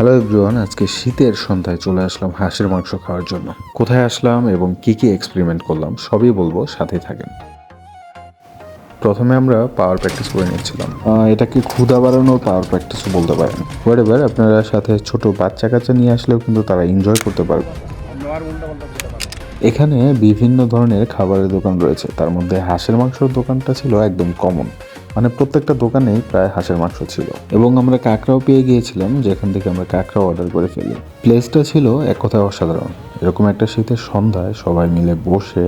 Hello everyone, আজকে শীতের সন্ধ্যায় চলে আসলাম হাঁসের মাংস খাওয়ার জন্য। কোথায় আসলাম এবং কি কি এক্সপেরিমেন্ট করলাম সবই বলবো, সাথে থাকেন। প্রথমে আমরা পাওয়ার প্র্যাকটিস করে নিচ্ছিলাম। এটাকে ক্ষুধা বাড়ানোর পাওয়ার প্র্যাকটিসও বলতে পারেন। হোয়াটএভার, আপনারা সাথে ছোট বাচ্চা কাচ্চা নিয়ে আসলেও কিন্তু তারা এনজয় করতে পারবে। এখানে বিভিন্ন ধরনের খাবারের দোকান রয়েছে, তার মধ্যে হাঁসের মাংসের দোকানটা ছিল একদম কমন। মানে প্রত্যেকটা দোকানেই প্রায় হাঁসের মাংস ছিল এবং আমরা কাঁকড়াও পেয়ে গিয়েছিলাম, যেখান থেকে আমরা কাঁকড়াও অর্ডার করে ফেলি। প্লেসটা ছিল এক কথায় অসাধারণ। এরকম একটা শীতের সন্ধ্যায় সবাই মিলে বসে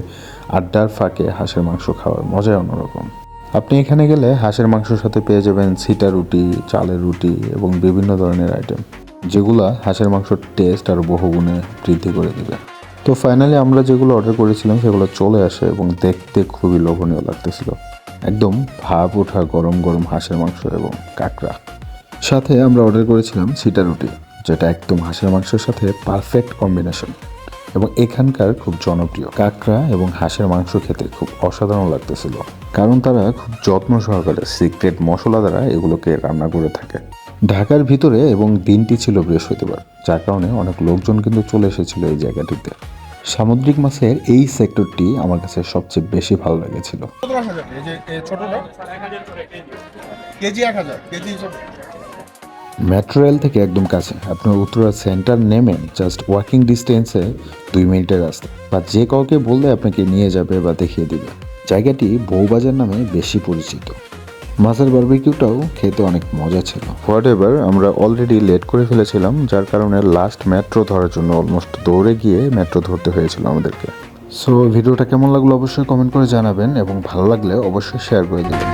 আড্ডার ফাঁকে হাঁসের মাংস খাওয়ার মজাই অন্যরকম। আপনি এখানে গেলে হাঁসের মাংসের সাথে পেয়ে যাবেন ছিটা রুটি, চালের রুটি এবং বিভিন্ন ধরনের আইটেম, যেগুলা হাঁসের মাংসর টেস্ট আরও বহুগুণে বৃদ্ধি করে দেবে। তো ফাইনালি আমরা যেগুলো অর্ডার করেছিলাম সেগুলো চলে আসে এবং দেখতে খুবই লোভনীয় লাগতেছিল। একদম ভাপ ওঠা গরম গরম হাঁসের মাংস এবং কাঁকড়া। সাথে আমরা অর্ডার করেছিলাম ছিটা রুটি, যেটা একদম হাঁসের মাংসের সাথে পারফেক্ট কম্বিনেশন এবং এখানকার খুব জনপ্রিয়। কাঁকড়া এবং হাঁসের মাংস খেতে খুব অসাধারণ লাগতেছিল, কারণ তারা খুব যত্ন সহকারে সিক্রেট মশলা দ্বারা এগুলোকে রান্না করে থাকে। ঢাকার ভিতরে এবং দিনটি ছিল বৃহস্পতিবার, যার কারণে অনেক লোকজন কিন্তু চলে এসেছিল এই জায়গাটিতে। সামুদ্রিক মাছের এই সেক্টরটি আমার কাছে সবচেয়ে বেশি ভালো লেগেছিল। মেট্রো রেল থেকে একদম কাছে, আপনার উত্তরা সেন্টার নেমে জাস্ট ওয়াকিং ডিস্টেন্সে 2 মিনিটের রাস্তা, বা যে কাউকে বললে আপনাকে নিয়ে যাবে বা দেখিয়ে দিবে। জায়গাটি বউবাজার নামে বেশি পরিচিত। মাছের বারবিকিউটাও খেতে অনেক মজা ছিল। হোয়াটএভার, আমরা অলরেডি লেট করে ফেলেছিলাম, যার কারণে লাস্ট মেট্রো ধরার জন্য অলমোস্ট দৌড়ে গিয়ে মেট্রো ধরতে হয়েছিল আমাদেরকে। সো ভিডিওটা কেমন লাগলো অবশ্যই কমেন্ট করে জানাবেন এবং ভালো লাগলে অবশ্যই শেয়ার করে দেবেন।